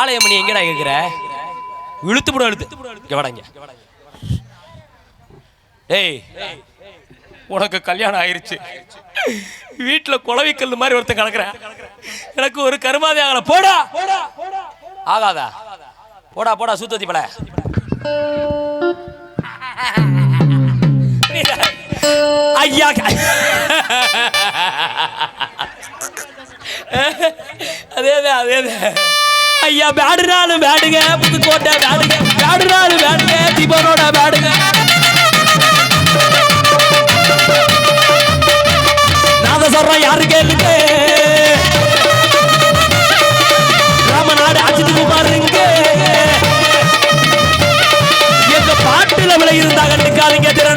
ஆலயமணி எங்கடா கேட்குற? இழுத்து போட இழுத்து வடங்க. ஏய், உனக்கு கல்யாணம் ஆயிருச்சு, வீட்டில் குளவிக்கல் மாதிரி ஒருத்தன் கிடக்குறேன், எனக்கு ஒரு கருமாதி ஆகல. போடா ஆகாதா, போடா போடா சூத்தத்தி பல. ஐயா அதேதான் அதேதான். ஐயா பேடுனாலும் பேடுங்க, புதுக்கோட்டை பேடுங்க, பேடுனாலும் பேடுங்க, தீபனோட பேடுங்க. நாத சொல்றேன் யாரு கேளுங்க, ராமநாடு அஜித் குமாருங்க. எங்க பாட்டுல விலை இருந்தாங்க நிக்காதீங்க திறன்